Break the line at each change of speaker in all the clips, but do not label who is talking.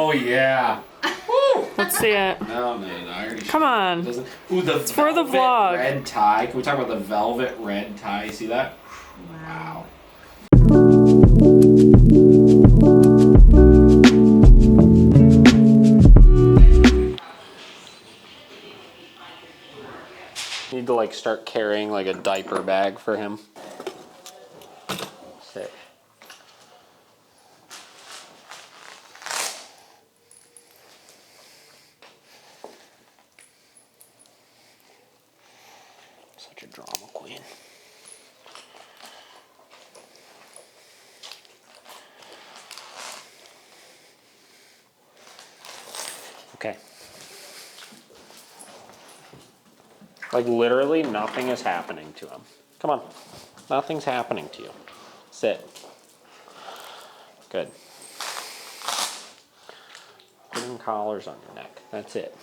Oh, yeah. Woo.
Let's see it.
No, I already
Come on.
Ooh,
It's for the vlog.
Red tie. Can we talk about the velvet red tie? You see that? Wow. Need to like start carrying like a diaper bag for him. Sit. Such a drama queen. Okay. Like literally nothing is happening to him. Come on. Nothing's happening to you. Sit. Good. Putting collars on your neck. That's it.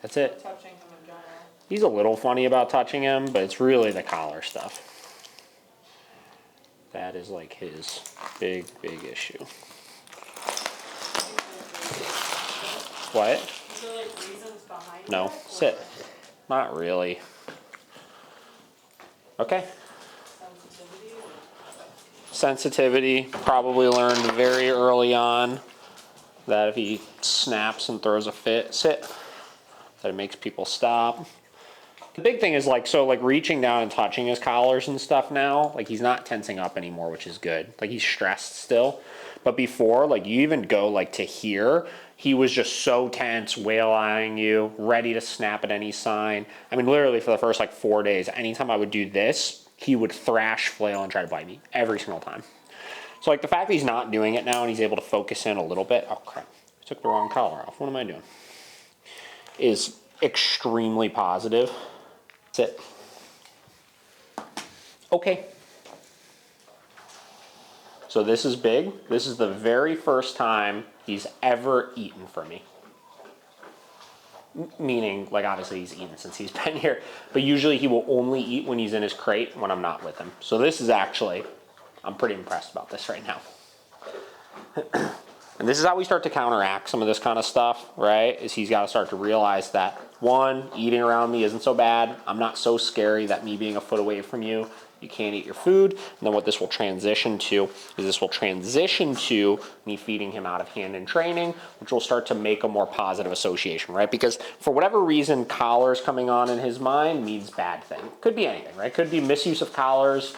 That's it. He's a little funny about touching him, but it's really the collar stuff. That is like his big issue. What? Is there like reasons behind it? No, sit. Not really. Okay. Sensitivity, probably learned very early on that if he snaps and throws a fit, sit, that it makes people stop. The big thing is like, so like reaching down and touching his collars and stuff now, like he's not tensing up anymore, which is good. Like he's stressed still. But before, like you even go like to here, he was just so tense, whale-eyeing you, ready to snap at any sign. I mean, literally for the first like 4 days, anytime I would do this, he would thrash, flail, and try to bite me every single time. So like the fact that he's not doing it now and he's able to focus in a little bit, oh crap, I took the wrong collar off, what am I doing? Is extremely positive. Sit. Okay. So this is big. This is the very first time he's ever eaten for me. Meaning, like obviously he's eaten since he's been here, but usually he will only eat when he's in his crate when I'm not with him. So this is actually, I'm pretty impressed about this right now. And this is how we start to counteract some of this kind of stuff, right? Is he's got to start to realize that, one, eating around me isn't so bad. I'm not so scary that me being a foot away from you, you can't eat your food. And then what this will transition to is this will transition to me feeding him out of hand in training, which will start to make a more positive association, right? Because for whatever reason, collars coming on in his mind means bad thing. Could be anything, right? Could be misuse of collars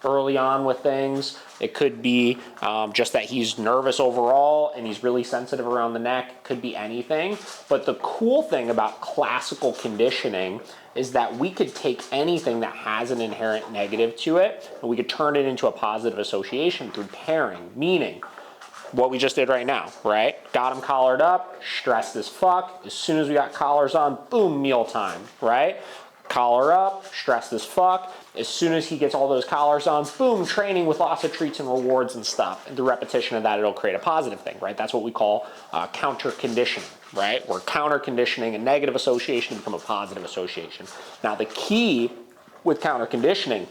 early on with things. It could be just that he's nervous overall and he's really sensitive around the neck. Could be anything. But the cool thing about classical conditioning is that we could take anything that has an inherent negative to it and we could turn it into a positive association through pairing, meaning what we just did right now, right? Got him collared up, stressed as fuck. As soon as we got collars on, boom, mealtime, right? Collar up, stressed as fuck. As soon as he gets all those collars on, boom, training with lots of treats and rewards and stuff. And the repetition of that, it'll create a positive thing, right? That's what we call counter conditioning, right? We're counter conditioning a negative association to become a positive association. Now, the key with counter conditioning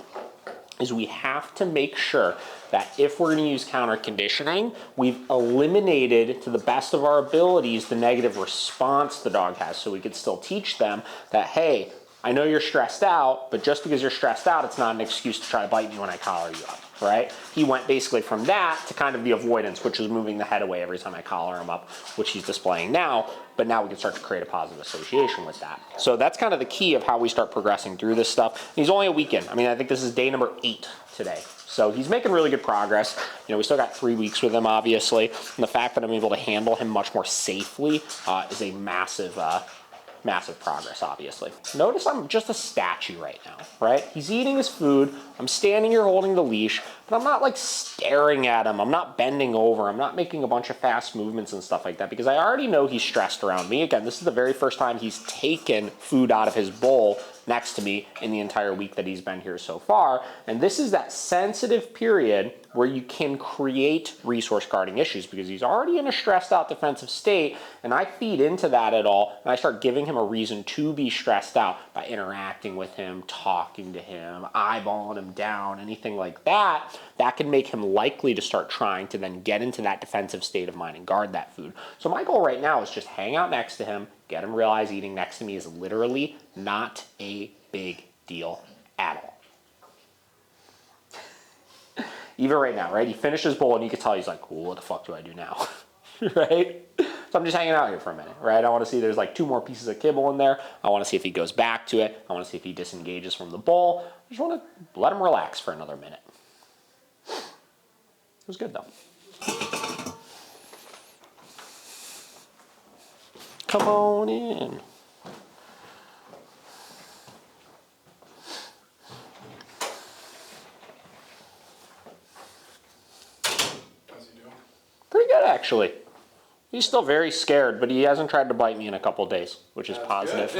is we have to make sure that if we're going to use counter conditioning, we've eliminated to the best of our abilities the negative response the dog has, so we could still teach them that, hey, I know you're stressed out, but just because you're stressed out, it's not an excuse to try to bite me when I collar you up, right? He went basically from that to kind of the avoidance, which is moving the head away every time I collar him up, which he's displaying now, but now we can start to create a positive association with that. So that's kind of the key of how we start progressing through this stuff. And he's only a weekend. I mean, I think this is day number 8 today. So he's making really good progress. You know, we still got 3 weeks with him, obviously. And the fact that I'm able to handle him much more safely is a massive progress, obviously. Notice I'm just a statue right now, right? He's eating his food. I'm standing here holding the leash, but I'm not like staring at him. I'm not bending over. I'm not making a bunch of fast movements and stuff like that because I already know he's stressed around me. Again, this is the very first time he's taken food out of his bowl next to me in the entire week that he's been here so far. And this is that sensitive period where you can create resource guarding issues because he's already in a stressed out defensive state, and I feed into that at all, and I start giving him a reason to be stressed out by interacting with him, talking to him, eyeballing him down, anything like that. That can make him likely to start trying to then get into that defensive state of mind and guard that food. So my goal right now is just hang out next to him, get him to realize eating next to me is literally not a big deal at all. Even right now, right? He finished his bowl and you can tell he's like, well, what the fuck do I do now? Right? So I'm just hanging out here for a minute, right? I want to see there's like 2 more pieces of kibble in there. I want to see if he goes back to it. I want to see if he disengages from the bowl. I just want to let him relax for another minute. It was good though. Come on in. Pretty good, actually. He's still very scared, but he hasn't tried to bite me in a couple days, which is positive.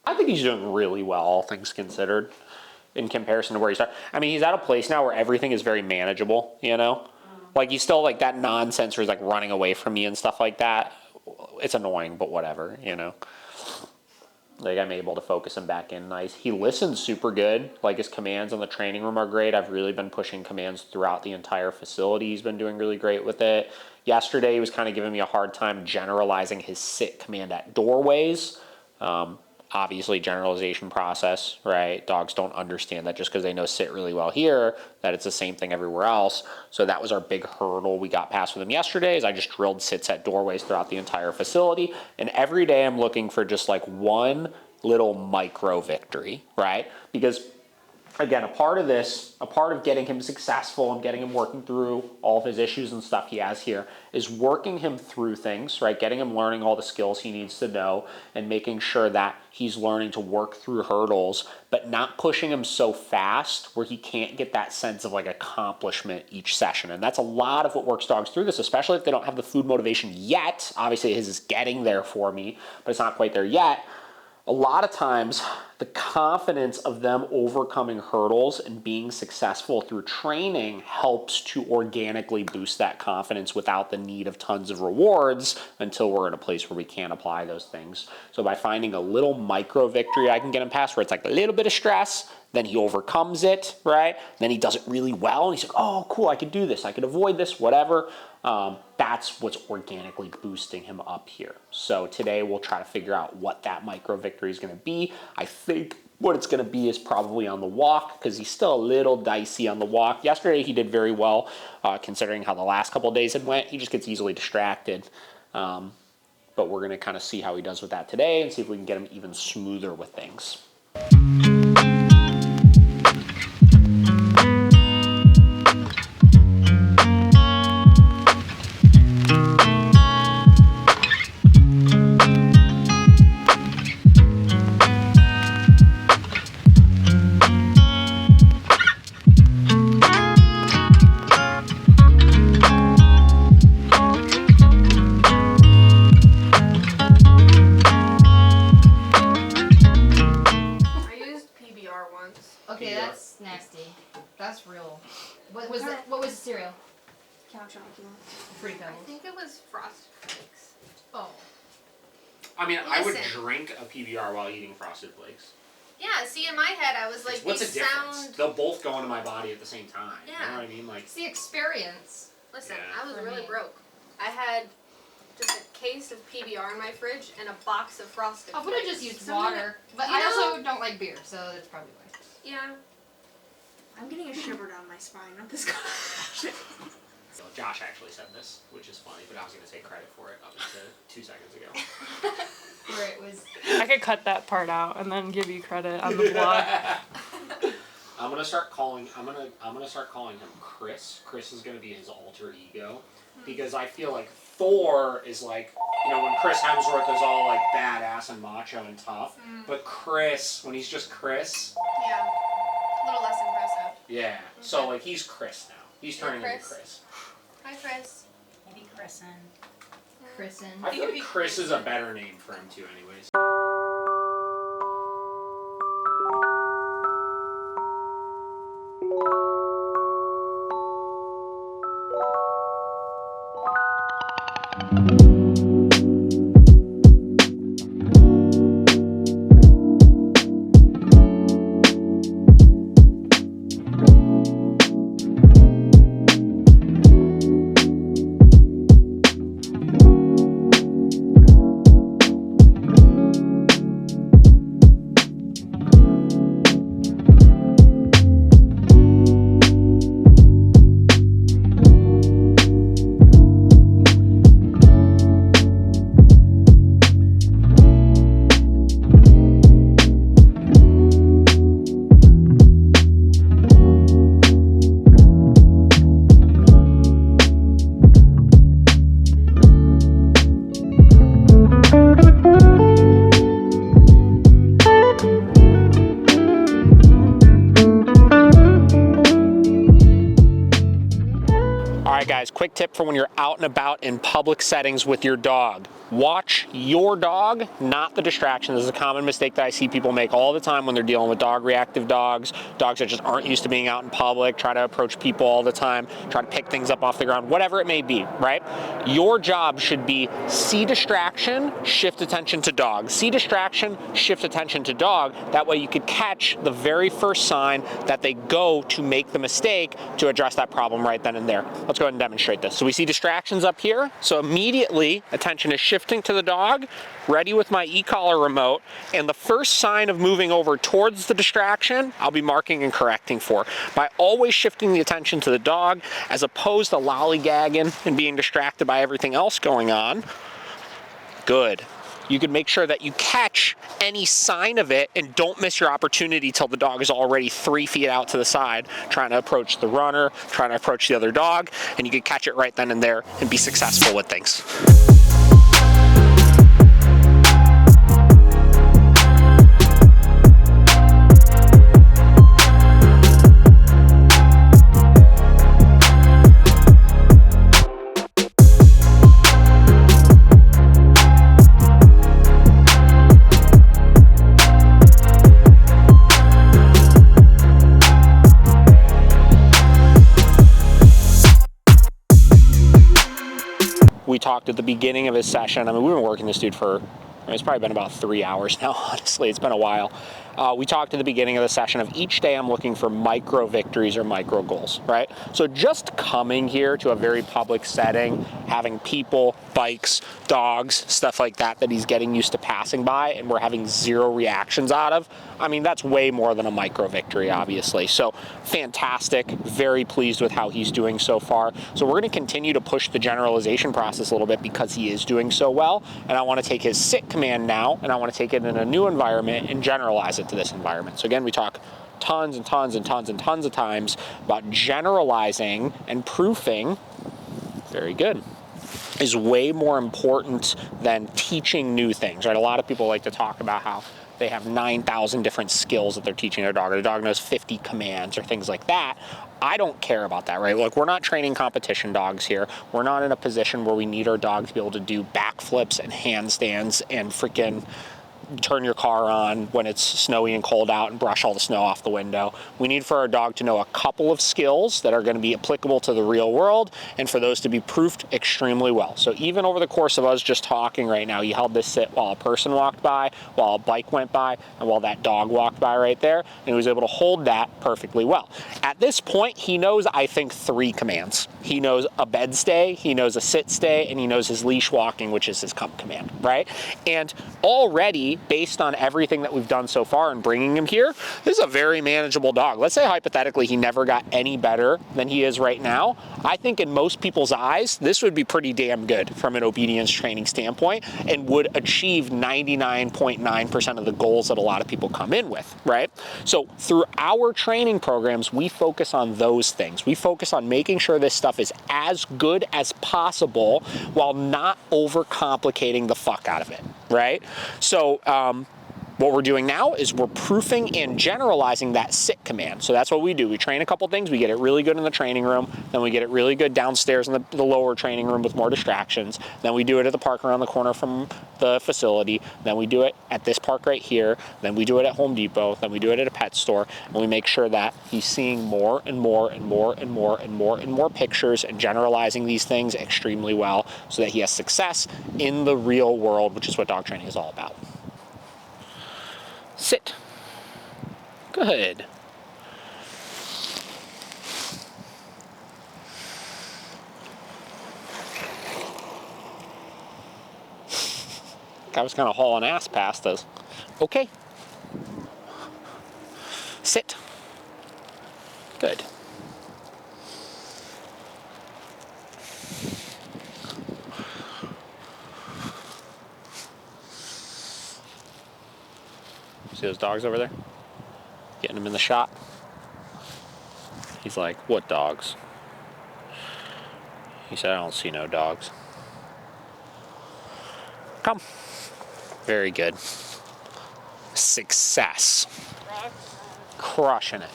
I think he's doing really well, all things considered, in comparison to where he started. I mean, he's at a place now where everything is very manageable, you know? Like, he's still, like, that nonsense where he's, like, running away from me and stuff like that. It's annoying, but whatever, you know? Like, I'm able to focus him back in nice. He listens super good. Like, his commands in the training room are great. I've really been pushing commands throughout the entire facility. He's been doing really great with it. Yesterday, he was kind of giving me a hard time generalizing his sit command at doorways. Obviously, generalization process, right? Dogs don't understand that just because they know sit really well here, that it's the same thing everywhere else. So that was our big hurdle we got past with him yesterday, is I just drilled sits at doorways throughout the entire facility. And every day I'm looking for just like one little micro victory, right? Because again, a part of getting him successful and getting him working through all of his issues and stuff he has here is working him through things, right? Getting him learning all the skills he needs to know and making sure that he's learning to work through hurdles, but not pushing him so fast where he can't get that sense of like accomplishment each session. And that's a lot of what works dogs through this, especially if they don't have the food motivation yet. Obviously his is getting there for me, but it's not quite there yet. A lot of times, the confidence of them overcoming hurdles and being successful through training helps to organically boost that confidence without the need of tons of rewards until we're in a place where we can apply those things. So by finding a little micro victory I can get him past where it's like a little bit of stress, then he overcomes it, right? Then he does it really well and he's like, oh, cool, I could do this, I could avoid this, whatever. That's what's organically boosting him up here. So today we'll try to figure out what that micro victory is going to be. I think what it's going to be is probably on the walk because he's still a little dicey on the walk. Yesterday he did very well considering how the last couple of days had went. He just gets easily distracted. But we're going to kind of see how he does with that today and see if we can get him even smoother with things.
That's real. What was the cereal?
Cow chocolate.
Free Pebbles.
I think it was Frosted Flakes.
Oh.
I mean, I would drink a PBR while eating Frosted Flakes.
Yeah, see, in my head, I was like,
what's the difference? They'll both go into my body at the same time.
Yeah.
You know what I mean? Like,
it's the experience.
Listen, yeah. I was really broke. I had just a case of PBR in my fridge and a box of Frosted Flakes.
I would have just used water. But I also don't like beer, so that's probably why.
Yeah.
I'm getting a shiver down my spine at this conversation.
So Josh actually said this, which is funny, but I was going to take credit for it up until 2 seconds ago.
Where it was.
I could cut that part out and then give you credit on the vlog.
I'm gonna start calling him Chris. Chris is gonna be his alter ego, because I feel like Thor is like, you know, when Chris Hemsworth is all like badass and macho and tough, but Chris, when he's just Chris,
yeah, a little less impressive.
Yeah, so like he's Chris now. He's turning into Chris.
Hi, Chris.
Maybe Chrisen.
Chrisen.
I feel like Chris is a better name for him too, anyways. Alright guys, quick tip for when you're out and about in public settings with your dog. Watch your dog, not the distraction. This is a common mistake that I see people make all the time when they're dealing with dog reactive dogs that just aren't used to being out in public, try to approach people all the time, try to pick things up off the ground, whatever it may be, right? Your job should be see distraction, shift attention to dog. See distraction, shift attention to dog. That way you could catch the very first sign that they go to make the mistake to address that problem right then and there. Let's go ahead and demonstrate this. So we see distractions up here. So immediately attention is shifting to the dog, ready with my e-collar remote, and the first sign of moving over towards the distraction, I'll be marking and correcting for. By always shifting the attention to the dog, as opposed to lollygagging and being distracted by everything else going on, good. You can make sure that you catch any sign of it and don't miss your opportunity till the dog is already 3 feet out to the side, trying to approach the runner, trying to approach the other dog, and you can catch it right then and there and be successful with things. We talked at the beginning of his session. I mean, we've been working this dude for, it's probably been about 3 hours now, honestly. It's been a while. We talked at the beginning of the session of each day I'm looking for micro victories or micro goals, right? So just coming here to a very public setting, having people, bikes, dogs, stuff like that he's getting used to passing by and we're having 0 reactions out of, I mean, that's way more than a micro victory, obviously. So fantastic, very pleased with how he's doing so far. So we're gonna continue to push the generalization process a little bit because he is doing so well. And I wanna take his sit command now and I wanna take it in a new environment and generalize it to this environment. So again, we talk tons and tons and tons and tons of times about generalizing and proofing. Very good. Is way more important than teaching new things, right? A lot of people like to talk about how they have 9,000 different skills that they're teaching their dog, or the dog knows 50 commands or things like that. I don't care about that, right? Look, we're not training competition dogs here. We're not in a position where we need our dog to be able to do backflips and handstands and freaking turn your car on when it's snowy and cold out and brush all the snow off the window. We need for our dog to know a couple of skills that are going to be applicable to the real world and for those to be proofed extremely well. So even over the course of us just talking right now, you held this sit while a person walked by, while a bike went by, and while that dog walked by right there, and he was able to hold that perfectly well. At this point, he knows, I think, 3 commands. He knows a bed stay, he knows a sit stay, and he knows his leash walking, which is his come command, right? And already, based on everything that we've done so far and bringing him here, this is a very manageable dog. Let's say hypothetically he never got any better than he is right now. I think in most people's eyes, this would be pretty damn good from an obedience training standpoint and would achieve 99.9% of the goals that a lot of people come in with, right? So through our training programs, we focus on those things. We focus on making sure this stuff is as good as possible while not overcomplicating the fuck out of it, right? So What we're doing now is we're proofing and generalizing that sit command. So that's what we do. We train a couple things. We get it really good in the training room. Then we get it really good downstairs in the lower training room with more distractions. Then we do it at the park around the corner from the facility. Then we do it at this park right here. Then we do it at Home Depot. Then we do it at a pet store. And we make sure that he's seeing more and more and more and more and more and more pictures and generalizing these things extremely well so that he has success in the real world, which is what dog training is all about. Sit. Good. I was kind of hauling ass past us. Okay. Sit. Good. See those dogs over there? Getting them in the shot. He's like, what dogs? He said, I don't see no dogs. Come. Very good. Success. Crushing it.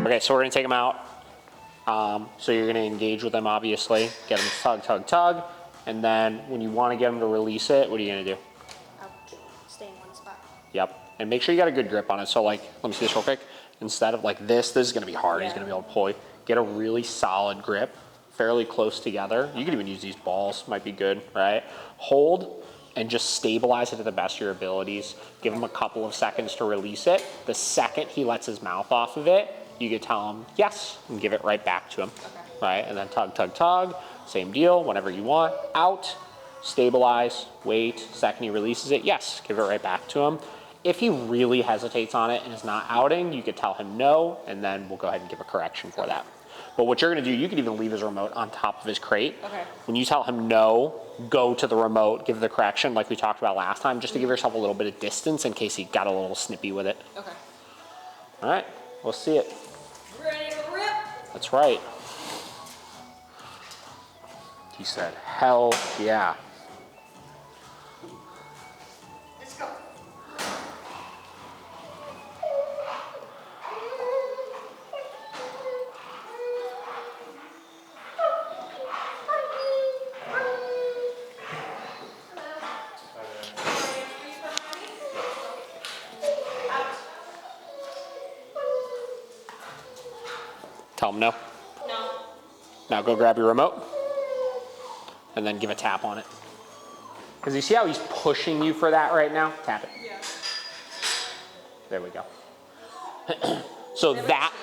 Okay, so we're gonna take him out. So you're gonna engage with them, obviously. Get him to tug, tug, tug. And then when you wanna get him to release it, what are you gonna do?
Stay in one spot.
Yep. And make sure you got a good grip on it. So like, let me see this real quick. Instead of like this is gonna be hard. He's gonna be able to pull you. Get a really solid grip, fairly close together. You could even use these balls, might be good, right? Hold and just stabilize it to the best of your abilities. Give him a couple of seconds to release it. The second he lets his mouth off of it, you could tell him yes and give it right back to him, right? And then tug, tug, tug, same deal, whenever you want. Out, stabilize, wait, second he releases it, yes, give it right back to him. If he really hesitates on it and is not outing, you could tell him no, and then we'll go ahead and give a correction for that. But what you're gonna do, you could even leave his remote on top of his crate.
Okay.
When you tell him no, go to the remote, give the correction like we talked about last time, just to give yourself a little bit of distance in case he got a little snippy with it.
Okay.
All right, we'll see it.
Ready to rip?
That's right. He said, hell yeah.
Let's go.
Tell him no.
No.
Now go grab your remote and then give a tap on it. Because you see how he's pushing you for that right now? Tap it.
Yeah.
There we go. So that,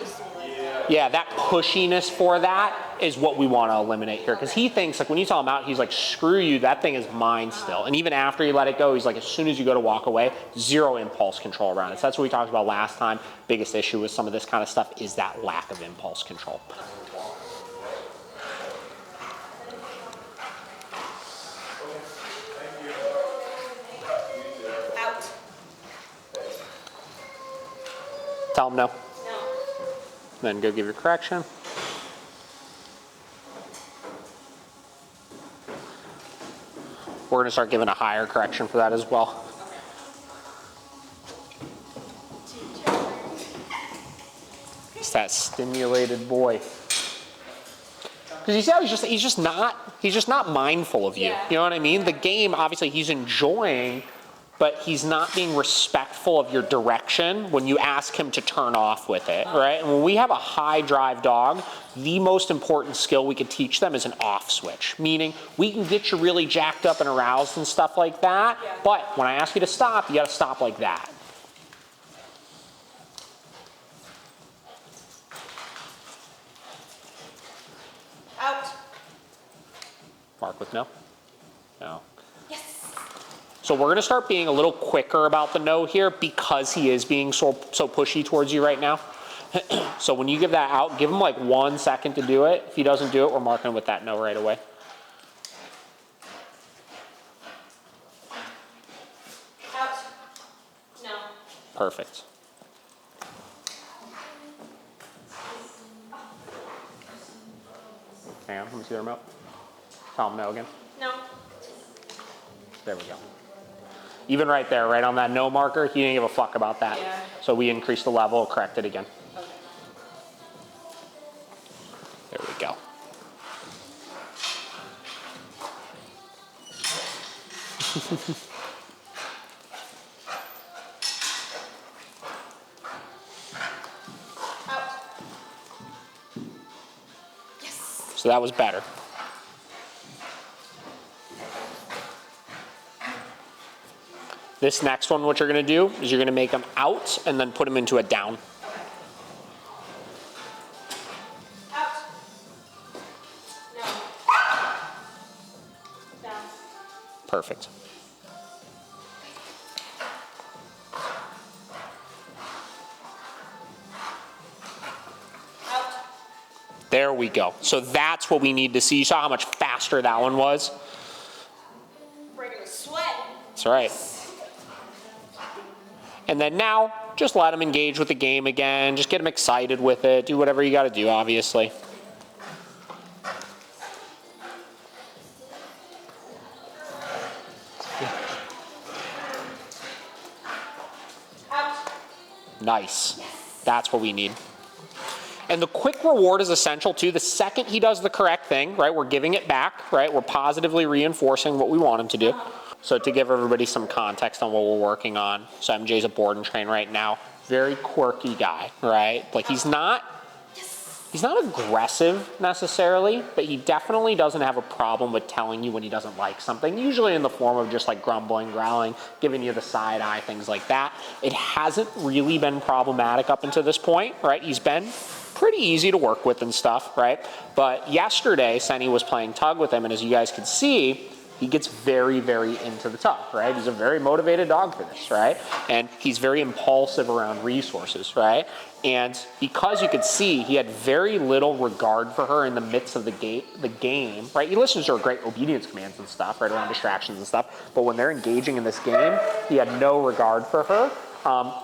yeah, that pushiness for that is what we want to eliminate here. Because he thinks, like when you tell him out, he's like, screw you, that thing is mine still. And even after you let it go, he's like, as soon as you go to walk away, zero impulse control around it. So that's what we talked about last time. Biggest issue with some of this kind of stuff is that lack of impulse control.
Out.
Tell him no.
No.
Then go give your correction. We're gonna start giving a higher correction for that as well. It's that stimulated boy. Because you see how he's just not mindful of you.
Yeah.
You know what I mean? The game, obviously, he's enjoying, but he's not being respectful of your direction when you ask him to turn off with it, right? And when we have a high drive dog, the most important skill we could teach them is an off switch, meaning we can get you really jacked up and aroused and stuff like that, but when I ask you to stop, you gotta stop like that.
Out.
Mark with no? No.
Yes.
So we're gonna start being a little quicker about the no here because he is being so pushy towards you right now. So when you give that out, give him like 1 second to do it. If he doesn't do it, we're marking with that no right away.
Out. No.
Perfect. Hang on, let me see the remote? Tell him no again.
No.
There we go. Even right there, right on that no marker, he didn't give a fuck about that.
Yeah.
So we increased the level, correct it again.
Okay.
There we go.
Out. Yes.
So that was better. This next one, what you're gonna do is you're gonna make them out and then put them into a down.
Out. No. Down.
Perfect.
Out.
There we go. So that's what we need to see. You saw how much faster that one was?
Breaking a sweat.
That's right. And then now, just let them engage with the game again. Just get them excited with it. Do whatever you gotta do, obviously.
Out.
Nice. That's what we need. And the quick reward is essential too. The second he does the correct thing, right, we're giving it back, right? We're positively reinforcing what we want him to do. So to give everybody some context on what we're working on, so MJ's a board and train right now. Very quirky guy, right? Like he's not aggressive necessarily, but he definitely doesn't have a problem with telling you when he doesn't like something, usually in the form of just like grumbling, growling, giving you the side eye, things like that. It hasn't really been problematic up until this point, right? He's been pretty easy to work with and stuff, right? But yesterday, Senni was playing tug with him, and as you guys could see, he gets very, very into the tug, right? He's a very motivated dog for this, right? And he's very impulsive around resources, right? And because you could see he had very little regard for her in the midst of the game, right? He listens to her great obedience commands and stuff, right, around distractions and stuff. But when they're engaging in this game, he had no regard for her.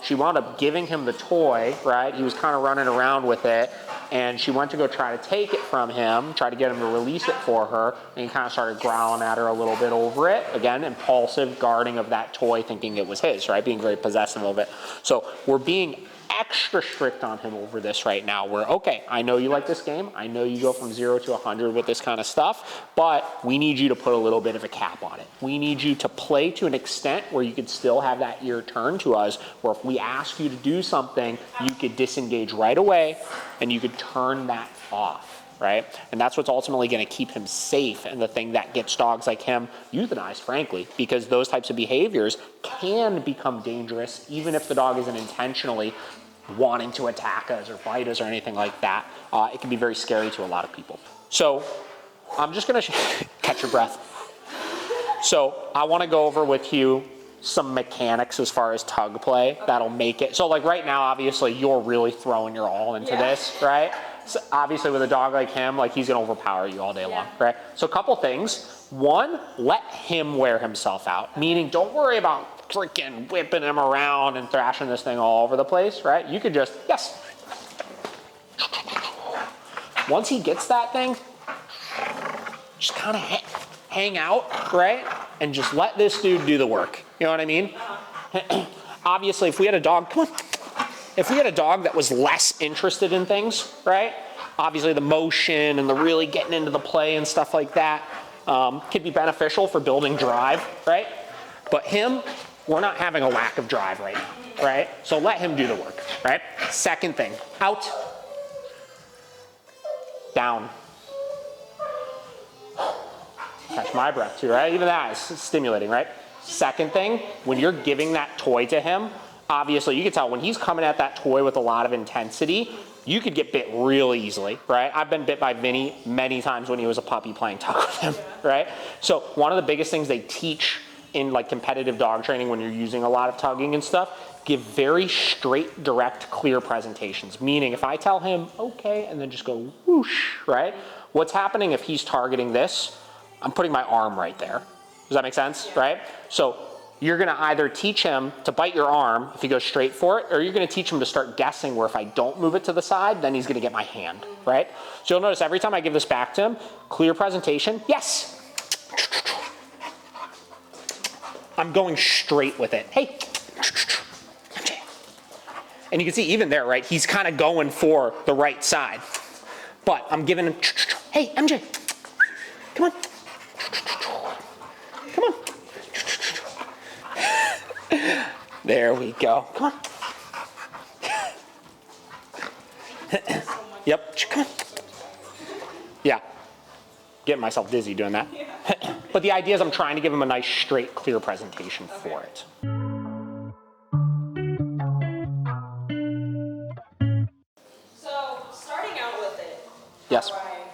She wound up giving him the toy, right? He was kind of running around with it, and she went to go try to take it from him, try to get him to release it for her, and he kind of started growling at her a little bit over it. Again, impulsive guarding of that toy, thinking it was his, right? Being very possessive of it. So we're being extra strict on him over this right now. We're, okay, I know you like this game. I know you go from 0 to 100 with this kind of stuff, but we need you to put a little bit of a cap on it. We need you to play to an extent where you could still have that ear turned to us, where if we ask you to do something, you could disengage right away and you could turn that off. Right? And that's what's ultimately going to keep him safe, and the thing that gets dogs like him euthanized, frankly, because those types of behaviors can become dangerous even if the dog isn't intentionally wanting to attack us or bite us or anything like that. It can be very scary to a lot of people. So I'm just going to catch your breath. So I want to go over with you some mechanics as far as tug play that'll make it. So like right now, obviously you're really throwing your all into this, right? So obviously with a dog like him, like he's gonna overpower you all day long, right? So a couple things. One, let him wear himself out. Meaning don't worry about freaking whipping him around and thrashing this thing all over the place, right? You could just, yes. Once he gets that thing, just kind of hang out, right? And just let this dude do the work. You know what I mean? Obviously, if we had a dog, come on. If we had a dog that was less interested in things, right? Obviously the motion and the really getting into the play and stuff like that could be beneficial for building drive, right? But him, we're not having a lack of drive right now, right? So let him do the work, right? Second thing, out, down. Catch my breath too, right? Even that is stimulating, right? Second thing, when you're giving that toy to him, obviously you can tell when he's coming at that toy with a lot of intensity, you could get bit real easily, right? I've been bit by Vinny many times when he was a puppy playing tug with him, right? So one of the biggest things they teach in like competitive dog training when you're using a lot of tugging and stuff, give very straight, direct, clear presentations. Meaning if I tell him, okay, and then just go whoosh, right? What's happening if he's targeting this? I'm putting my arm right there. Does that make sense, right? So you're gonna either teach him to bite your arm if he goes straight for it, or you're gonna teach him to start guessing where if I don't move it to the side, then he's gonna get my hand, right? So you'll notice every time I give this back to him, clear presentation, yes. I'm going straight with it. Hey. And you can see even there, right, he's kind of going for the right side. But I'm giving him, hey, MJ, come on. Come on. There we go. Come on. Yep, come on. Yeah, getting myself dizzy doing that. But the idea is I'm trying to give him a nice, straight, clear presentation for it.
So, starting out with it.
Yes.
How do I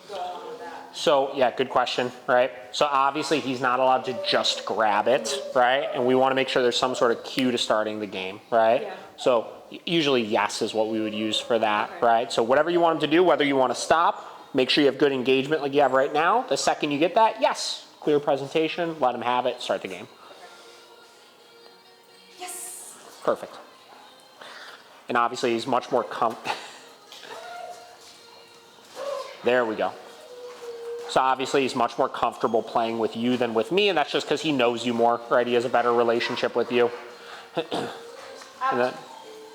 go on with that?
So, yeah, good question, right? So obviously he's not allowed to just grab it, right? And we want to make sure there's some sort of cue to starting the game, right?
Yeah.
So usually yes is what we would use for that,
Okay.
right? So whatever you want him to do, whether you want to stop, make sure you have good engagement like you have right now. The second you get that, yes, clear presentation, let him have it, start the game.
Yes.
Perfect. And obviously he's much more there we go. So obviously he's much more comfortable playing with you than with me, and that's just because he knows you more, right? He has a better relationship with you. And then,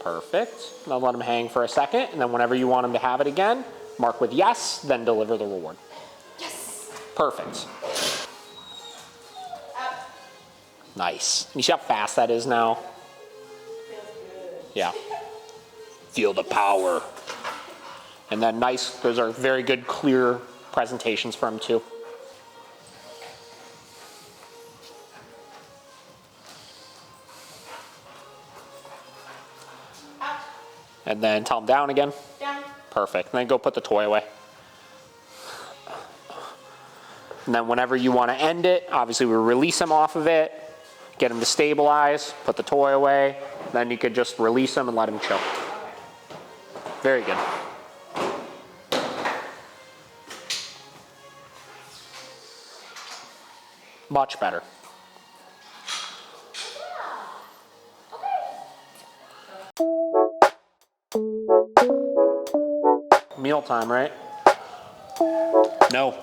perfect. Now let him hang for a second, and then whenever you want him to have it again, mark with yes, then deliver the reward.
Yes.
Perfect. Nice. You see how fast that is now?
Feels good.
Yeah. Feel the power. And then nice, those are very good, clear presentations for him too.
Up.
And then tell him down again.
Down.
Perfect. And then go put the toy away. And then whenever you want to end it, obviously we release him off of it, get him to stabilize, put the toy away, then you could just release him and let him chill. Very good. Much better. Mealtime, right? No.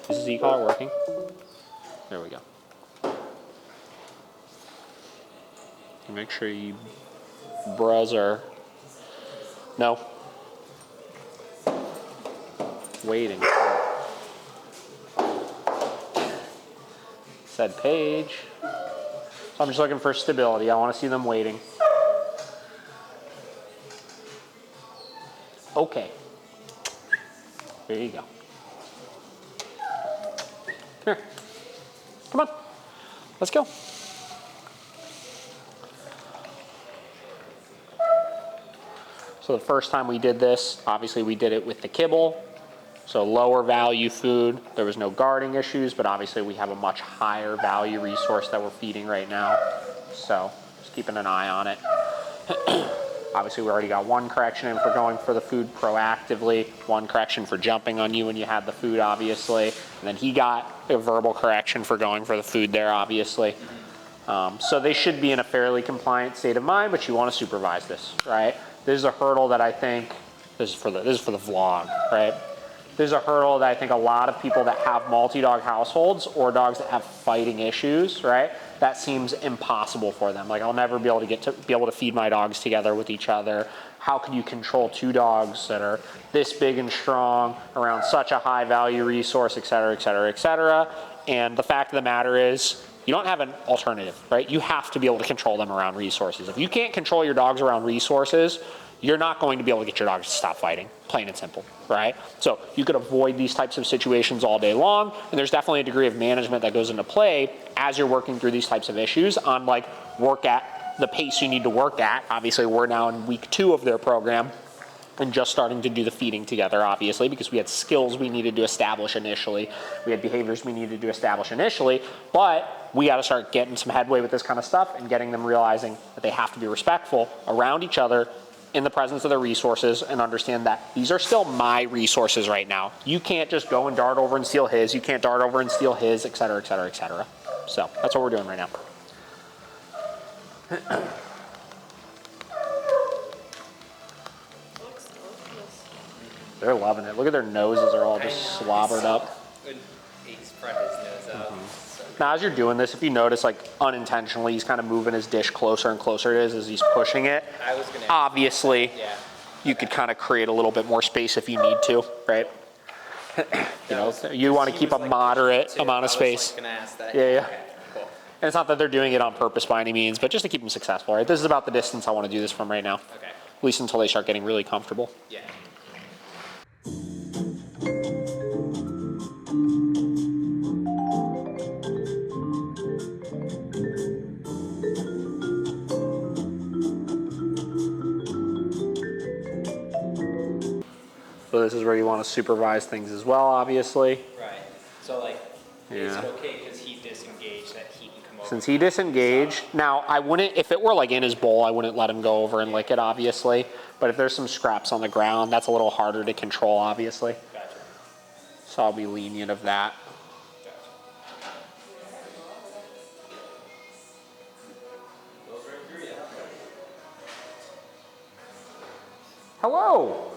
Is the Z-collar working? There we go. Make sure you bras are... No. Waiting. Said page. So I'm just looking for stability. I want to see them waiting. Okay. There you go. Here. Come on. Let's go. So the first time we did this, obviously we did it with the kibble. So lower value food. There was no guarding issues, but obviously we have a much higher value resource that we're feeding right now. So just keeping an eye on it. Obviously we already got one correction in for going for the food proactively, one correction for jumping on you when you had the food, obviously. And then he got a verbal correction for going for the food there, obviously. So they should be in a fairly compliant state of mind, but you want to supervise this, right? This is a hurdle that I think, this is for the vlog, right? There's a hurdle that I think a lot of people that have multi-dog households or dogs that have fighting issues, right? That seems impossible for them. Like, I'll never be able to feed my dogs together with each other. How can you control two dogs that are this big and strong around such a high value resource, et cetera, et cetera, et cetera? And the fact of the matter is, you don't have an alternative, right? You have to be able to control them around resources. If you can't control your dogs around resources, you're not going to be able to get your dogs to stop fighting, plain and simple, right? So you could avoid these types of situations all day long, and there's definitely a degree of management that goes into play as you're working through these types of issues on, like, work at the pace you need to work at. Obviously, we're now in week 2 of their program and just starting to do the feeding together, obviously, because we had skills we needed to establish initially. We had behaviors we needed to establish initially, but we got to start getting some headway with this kind of stuff and getting them realizing that they have to be respectful around each other in the presence of their resources and understand that these are still my resources right now. You can't just go and dart over and steal his. You can't dart over and steal his, et cetera, et cetera, et cetera. So that's what we're doing right now. They're loving it. Look at their noses are all just slobbered up.
When Ace brought his nose up.
Now, as you're doing this, if you notice, like unintentionally, he's kind of moving his dish closer and closer to it as he's pushing it.
I was gonna.
Obviously,
Yeah.
you could kind of create a little bit more space if you need to, right? You know, you want to keep a moderate amount of space.
I was gonna ask that.
Yeah.
Okay, cool.
And it's not that they're doing it on purpose by any means, but just to keep them successful, right? This is about the distance I want to do this from right now.
Okay.
At least until they start getting really comfortable.
Yeah.
So this is where you want to supervise things as well, obviously.
Right. So like, is
Yeah.
it okay because he disengaged that he can come over?
Since he disengaged, now I wouldn't, if it were like in his bowl, I wouldn't let him go over and lick it, obviously. But if there's some scraps on the ground, that's a little harder to control, obviously.
Gotcha.
So I'll be lenient of that. Hello.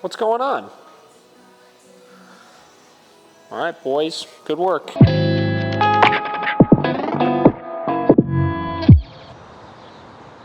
What's going on? All right, boys, good work.